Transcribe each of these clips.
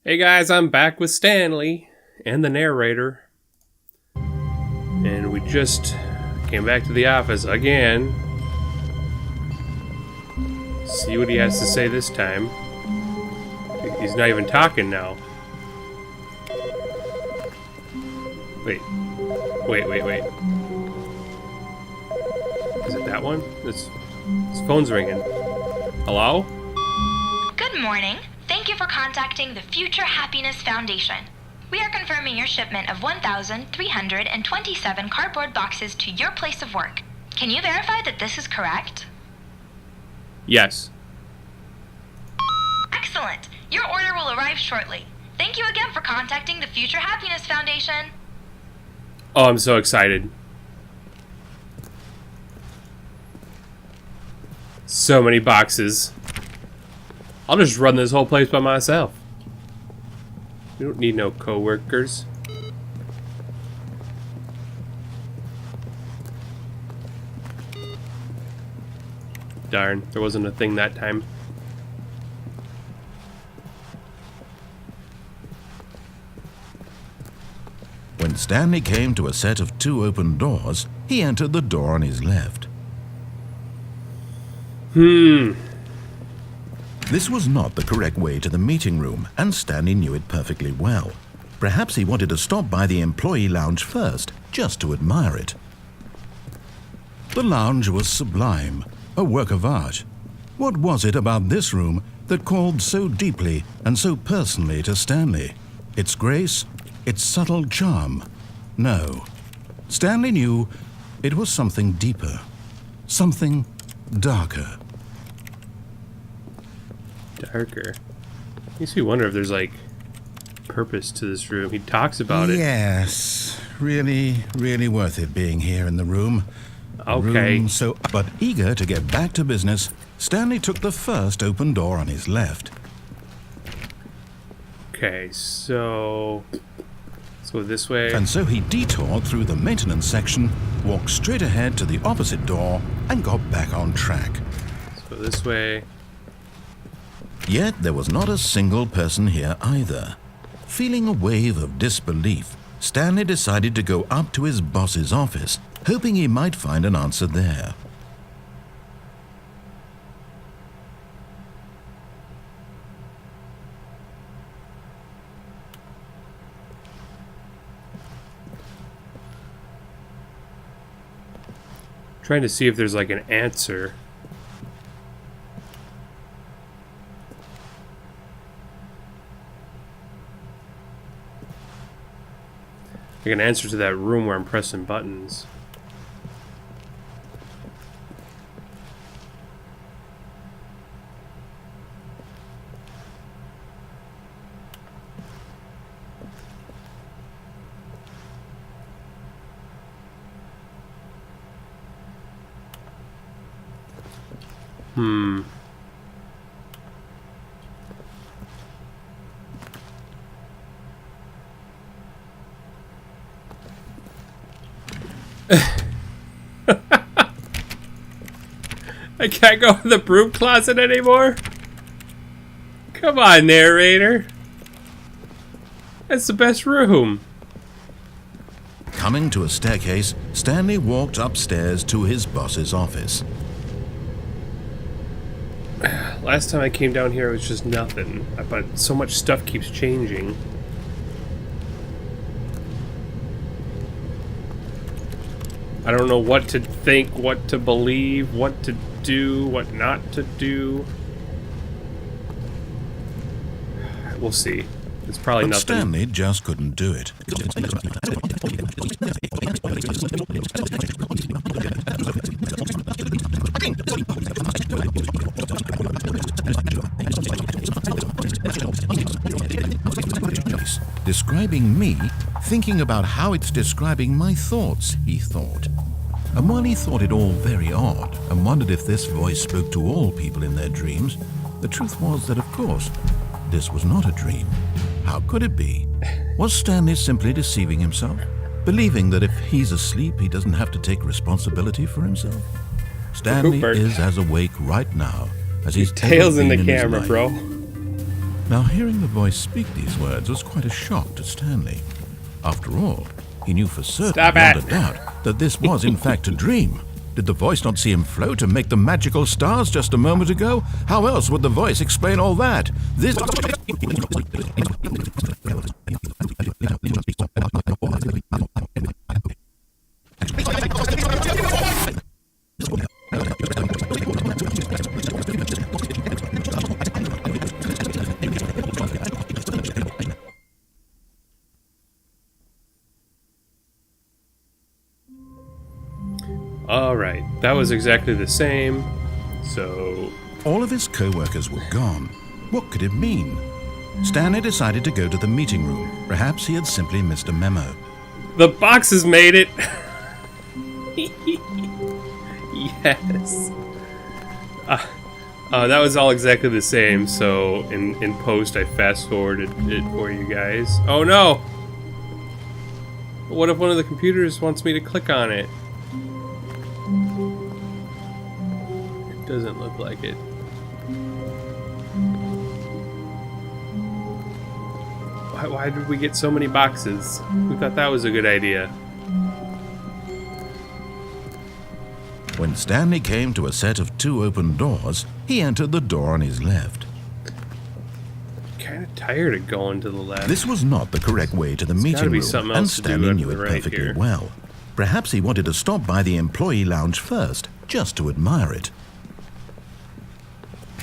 Hey guys, I'm back with Stanley and the narrator. And we just came back to the office again. See what he has to say this time. He's not even talking now. Wait. Is it that one? His phone's ringing. Hello? Good morning. Thank you for contacting the Future Happiness Foundation. We are confirming your shipment of 1,327 cardboard boxes to your place of work. Can you verify that this is correct? Yes. Excellent. Your order will arrive shortly. Thank you again for contacting the Future Happiness Foundation. Oh, I'm so excited. So many boxes. I'll just run this whole place by myself. We don't need no co-workers. Darn, there wasn't a thing that time. When Stanley came to a set of 2 open doors, he entered the door on his left. This was not the correct way to the meeting room, and Stanley knew it perfectly well. Perhaps he wanted to stop by the employee lounge first, just to admire it. The lounge was sublime, a work of art. What was it about this room that called so deeply and so personally to Stanley? Its grace? Its subtle charm? No. Stanley knew it was something deeper, something darker. Darker. Makes me wonder if there's like purpose to this room. He talks about it. Yes, really worth it being here in the room. Okay. But eager to get back to business, Stanley took the first open door on his left. Okay, so let's go this way. And so he detoured through the maintenance section, walked straight ahead to the opposite door, and got back on track. Let's go this way. Yet there was not a single person here either. Feeling a wave of disbelief, Stanley decided to go up to his boss's office, hoping he might find an answer there. Trying to see if there's like an answer. Like an answer to that room where I'm pressing buttons. I can't go in the broom closet anymore? Come on, narrator. That's the best room. Coming to a staircase, Stanley walked upstairs to his boss's office. Last time I came down here, it was just nothing. But so much stuff keeps changing. I don't know what to think, what to believe, what to do, what not to do. We'll see. It's probably But nothing. Stanley just couldn't do it. Describing me, thinking about how it's describing my thoughts, he thought. And while he thought it all very odd and wondered if this voice spoke to all people in their dreams, the truth was that, of course, this was not a dream. How could it be? Was Stanley simply deceiving himself? Believing that if he's asleep, he doesn't have to take responsibility for himself? Stanley Rupert is as awake right now as he's tails ever in been the his camera, life. bro. Now, hearing the voice speak these words was quite a shock to Stanley. After all, he knew for certain, beyond a doubt, that this was in fact a dream. Did the voice not see him float and make the magical stars just a moment ago? How else would the voice explain all that? This... Alright, that was exactly the same. So... all of his co-workers were gone. What could it mean? Stanley decided to go to the meeting room. Perhaps he had simply missed a memo. The boxes made it! Yes. That was all exactly the same, so in post I fast-forwarded it for you guys. Oh no! What if one of the computers wants me to click on it? It doesn't look like it. Why did we get so many boxes? We thought that was a good idea. When Stanley came to a set of 2 open doors, he entered the door on his left. Kind of tired of going to the left. This was not the correct way to the meeting room, and Stanley knew it perfectly well. Perhaps he wanted to stop by the employee lounge first, just to admire it.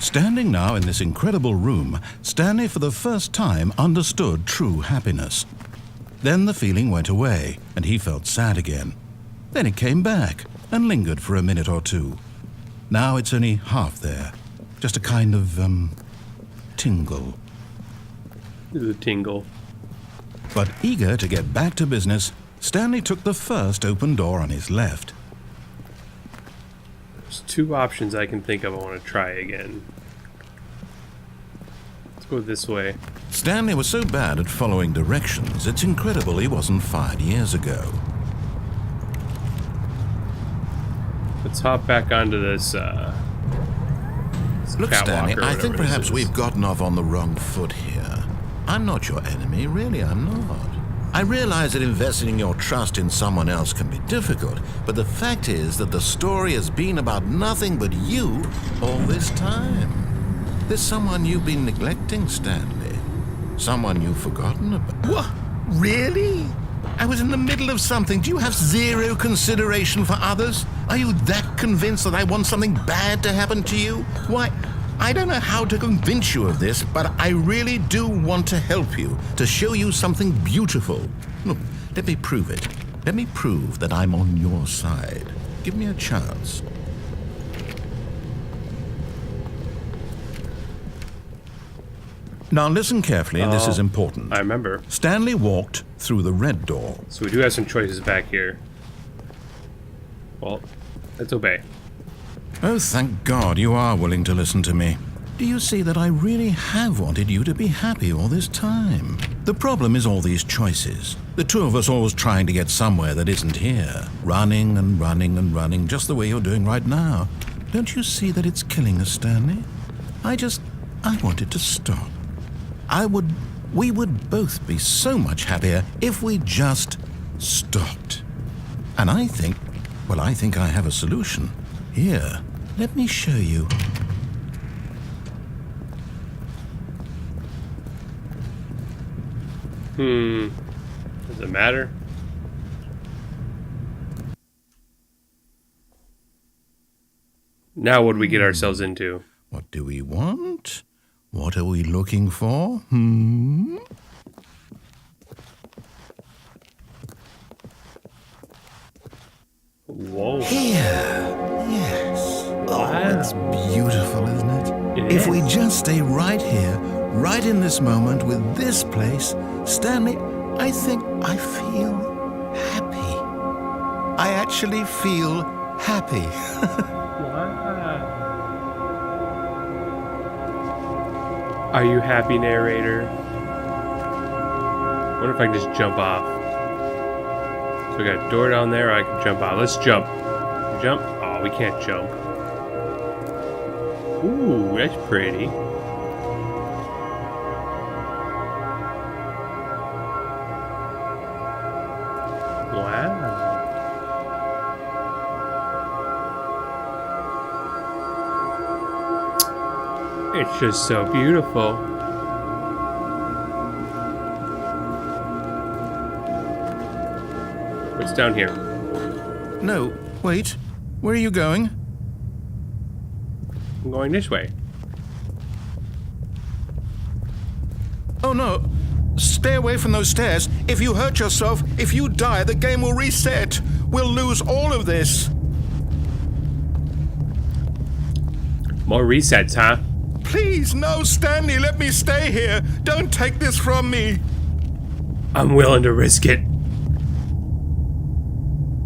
Standing now in this incredible room, Stanley for the first time understood true happiness. Then the feeling went away, and he felt sad again. Then it came back, and lingered for a minute or two. Now it's only half there. Just a kind of, tingle. The tingle. But eager to get back to business, Stanley took the first open door on his left. There's 2 options I can think of I want to try again. Let's go this way. Stanley was so bad at following directions, it's incredible he wasn't fired years ago. Let's hop back onto this, Look, Stanley, I think perhaps we've we've gotten off on the wrong foot here. I'm not your enemy, really, I'm not. I realize that investing your trust in someone else can be difficult, but the fact is that the story has been about nothing but you all this time. There's someone you've been neglecting, Stanley. Someone you've forgotten about. What? Really? I was in the middle of something. Do you have zero consideration for others? Are you that convinced that I want something bad to happen to you? Why, I don't know how to convince you of this, but I really do want to help you, to show you something beautiful. Look, let me prove it. Let me prove that I'm on your side. Give me a chance. Now listen carefully, this is important. I remember. Stanley walked through the red door. So we do have some choices back here. Well, let's obey. Oh, thank God you are willing to listen to me. Do you see that I really have wanted you to be happy all this time? The problem is all these choices. The 2 of us always trying to get somewhere that isn't here. Running and running and running, just the way you're doing right now. Don't you see that it's killing us, Stanley? I want it to stop. We would both be so much happier if we just stopped. And I think I have a solution. Here, let me show you. Does it matter? Now what do we get ourselves into? What do we want? What are we looking for? Whoa. Here. Yes. Wow. That's beautiful, isn't it? It If is. we just stay right here, right in this moment with this place, Stanley, I think I feel happy. I actually feel happy. Are you happy, narrator? What if I can just jump off? So we got a door down there, I can jump off. Let's jump. Jump? Oh, we can't jump. Ooh, that's pretty. It's just so beautiful. What's down here? No, wait. Where are you going? I'm going this way. Oh no. Stay away from those stairs. If you hurt yourself, if you die, the game will reset. We'll lose all of this. More resets, huh? Please, no, Stanley, let me stay here. Don't take this from me. I'm willing to risk it.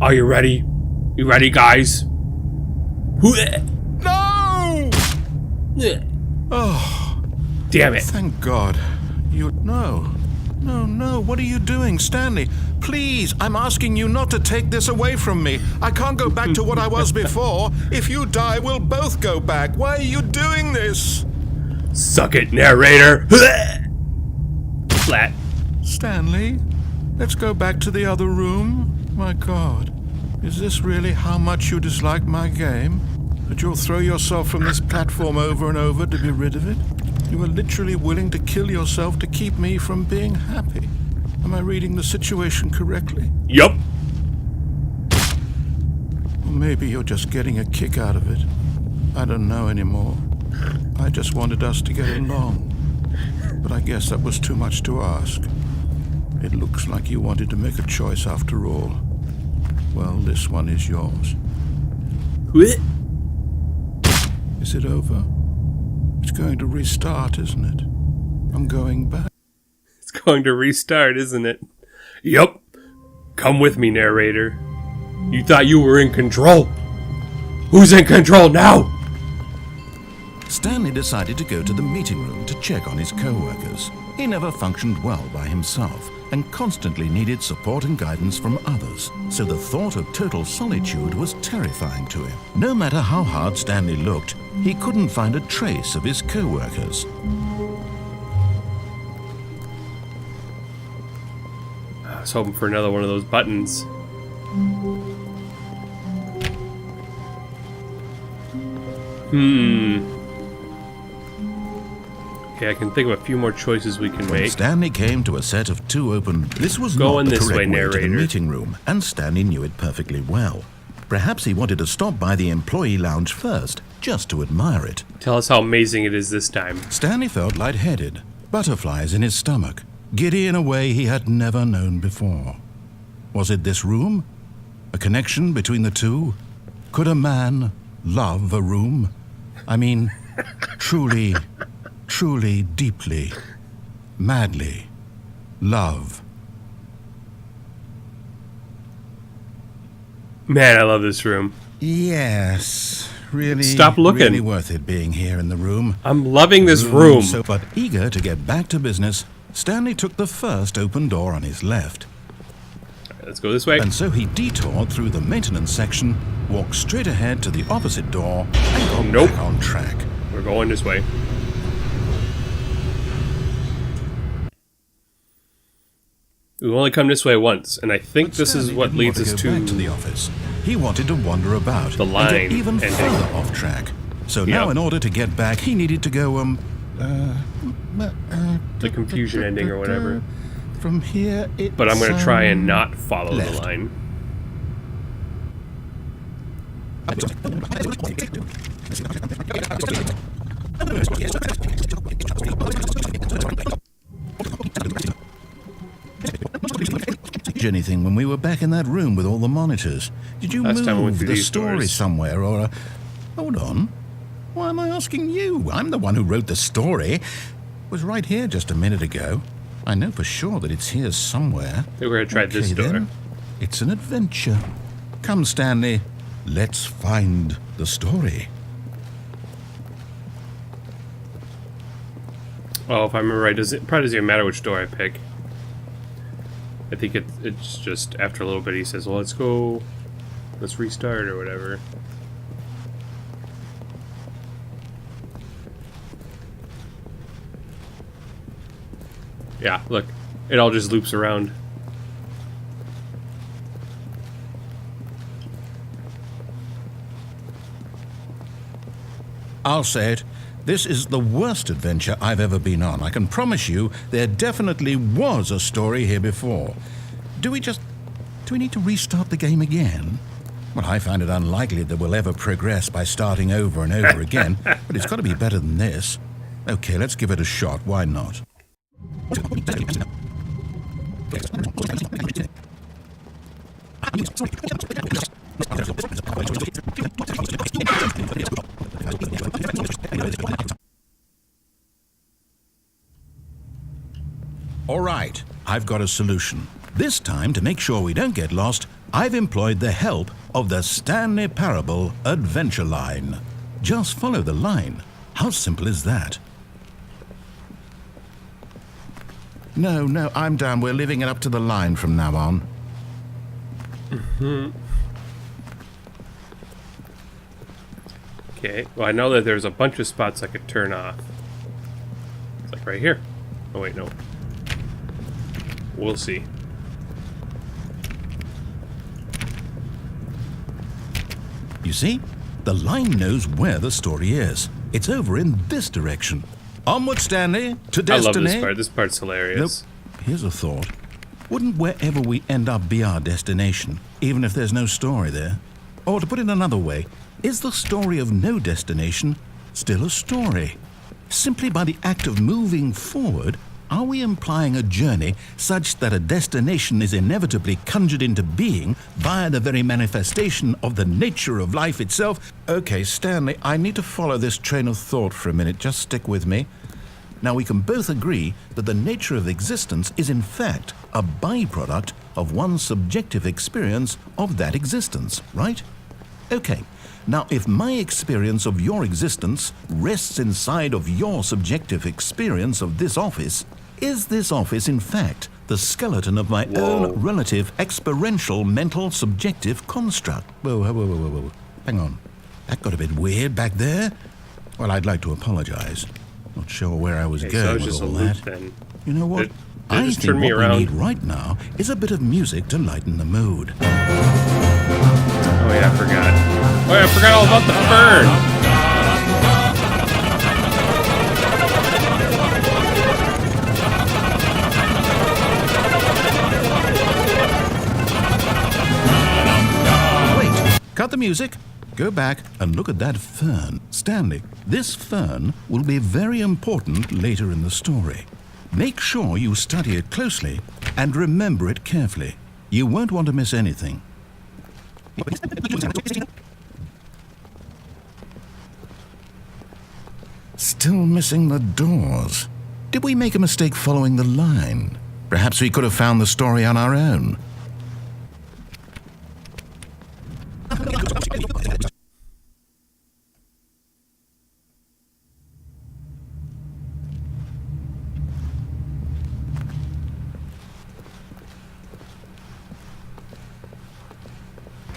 Are you ready? You ready, guys? No! Oh, Damn it. thank God. No, what are you doing, Stanley? Please, I'm asking you not to take this away from me. I can't go back to what I was before. If you die, we'll both go back. Why are you doing this? Suck it, narrator. Flat. Stanley, let's go back to the other room. My God, is this really how much you dislike my game? That you'll throw yourself from this platform over and over to be rid of it? You were literally willing to kill yourself to keep me from being happy. Am I reading the situation correctly? Yup. Or maybe you're just getting a kick out of it. I don't know anymore. I just wanted us to get along. But I guess that was too much to ask. It looks like you wanted to make a choice after all. Well, this one is yours. Is it over? It's going to restart, isn't it? I'm going back. It's going to restart, isn't it? Yup. Come with me, narrator. You thought you were in control. Who's in control now? Stanley decided to go to the meeting room to check on his co-workers. He never functioned well by himself and constantly needed support and guidance from others, so the thought of total solitude was terrifying to him. No matter how hard Stanley looked, he couldn't find a trace of his co-workers. I was hoping for another one of those buttons. Okay, I can think of a few more choices we can make. Stanley came to a set of two open... This was Going not the this correct way, way to narrator. the meeting room, and Stanley knew it perfectly well. Perhaps he wanted to stop by the employee lounge first, just to admire it. Tell us how amazing it is this time. Stanley felt lightheaded, butterflies in his stomach, giddy in a way he had never known before. Was it this room? A connection between the two? Could a man love a room? I mean, truly, deeply, madly love. Man, I love this room. Yes, really. Stop looking. Really worth it being here in the room. I'm loving this room. But eager to get back to business, Stanley took the first open door on his left. Alright, let's go this way. And so he detoured through the maintenance section, walked straight ahead to the opposite door, and got back on track. We're going this way. We've only come this way once, and I think this is what leads us to the office. He wanted to wander about the line and get even ending. further off track. So now, in order to get back, he needed to go the confusion ending or whatever. From here, it's, But I'm going to try and not follow left. the line. Anything when we were back in that room with all the monitors? Did you Last time we went move through the these story doors. somewhere or hold on, why am I asking you? I'm the one who wrote the story. It was right here just a minute ago. I know for sure that it's here somewhere. I think we're going to try this door. Then. It's an adventure. Come, Stanley, let's find the story. Oh, if I remember right, it probably doesn't even matter which door I pick. I think it's just after a little bit he says, well, let's restart or whatever. Yeah, look, it all just loops around. I'll say it. This is the worst adventure I've ever been on. I can promise you there definitely was a story here before. Do we need to restart the game again? Well, I find it unlikely that we'll ever progress by starting over and over again, but it's got to be better than this. Okay, let's give it a shot. Why not? All right, I've got a solution. This time, to make sure we don't get lost, I've employed the help of the Stanley Parable adventure line. Just follow the line. How simple is that? No, I'm done. We're leaving it up to the line from now on. Okay, well, I know that there's a bunch of spots I could turn off. It's like right here. Oh, wait, no. We'll see. You see? The line knows where the story is. It's over in this direction. Onward, Stanley, to destiny. I love this part. This part's hilarious. Nope. Here's a thought. Wouldn't wherever we end up be our destination, even if there's no story there? Or to put it another way, is the story of no destination still a story? Simply by the act of moving forward, are we implying a journey such that a destination is inevitably conjured into being via the very manifestation of the nature of life itself? Okay, Stanley, I need to follow this train of thought for a minute. Just stick with me. Now, we can both agree that the nature of existence is in fact a byproduct of one's subjective experience of that existence, right? Okay. Now, if my experience of your existence rests inside of your subjective experience of this office, is this office, in fact, the skeleton of my own relative experiential mental subjective construct? Whoa. Hang on. That got a bit weird back there. Well, I'd like to apologize. Not sure where I was going with all that. Then. You know what? They I just think turned me what we around. need right now is a bit of music to lighten the mood. Oh, yeah, I forgot. Oh, yeah, I forgot all about the fern. Cut the music. Go back and look at that fern. Stanley, this fern will be very important later in the story. Make sure you study it closely and remember it carefully. You won't want to miss anything. Still missing the doors. Did we make a mistake following the line? Perhaps we could have found the story on our own.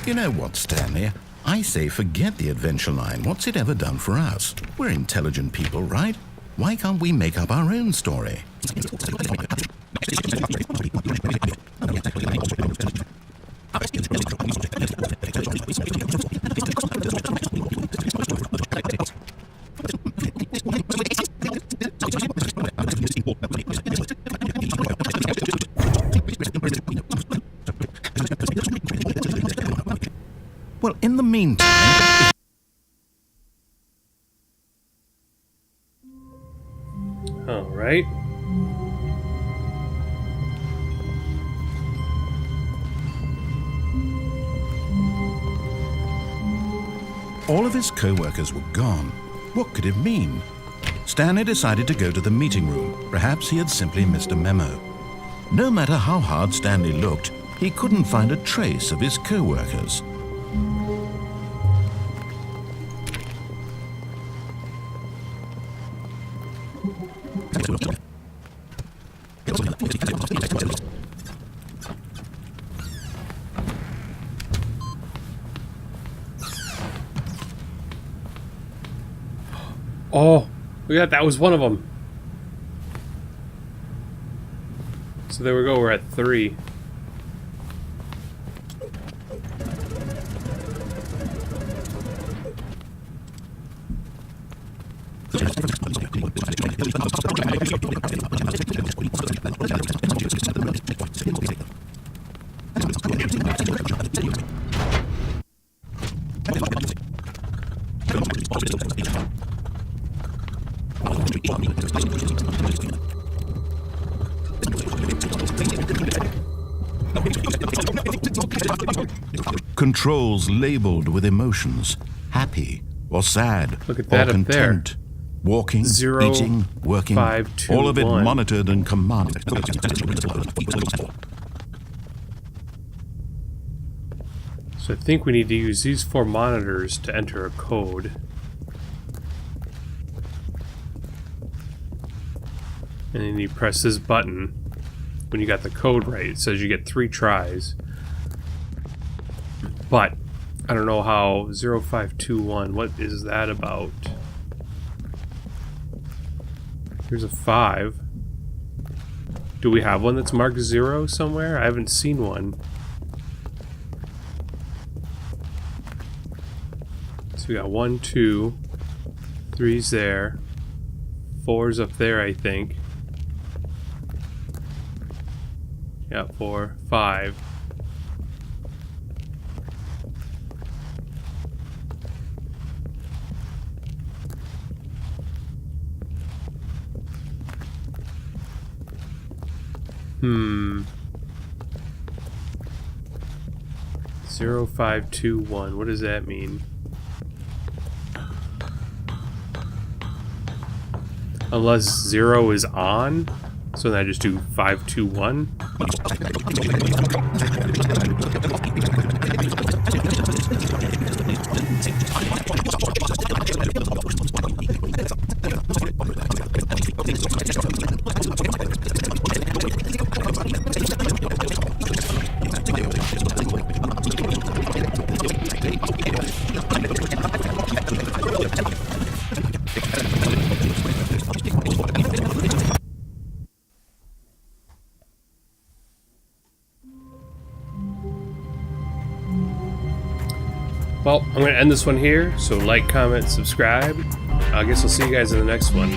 You know what, Stanley? I say forget the adventure line. What's it ever done for us? We're intelligent people, right? Why can't we make up our own story? Well, in the meantime... All right. All of his co-workers were gone. What could it mean? Stanley decided to go to the meeting room. Perhaps he had simply missed a memo. No matter how hard Stanley looked, he couldn't find a trace of his co-workers. Oh, look at that. That was one of them. So there we go. We're at 3. Controls labeled with emotions, happy or sad Look at that or up there. content. Walking, 0, eating, working, 5, 2, all of it 1. monitored and commanded. So I think we need to use these 4 monitors to enter a code. And then you press this button when you got the code right. It says you get 3 tries. But I don't know how 0521, what is that about? Here's a 5. Do we have one that's marked 0 somewhere? I haven't seen one. So we got 1, 2, 3's there, 4's up there, I think. Yeah, 4, 5. Hmm. 0521. What does that mean? Unless 0 is on, so then I just do 521. Well, I'm going to end this one here, so like, comment, subscribe. I guess I'll see you guys in the next one.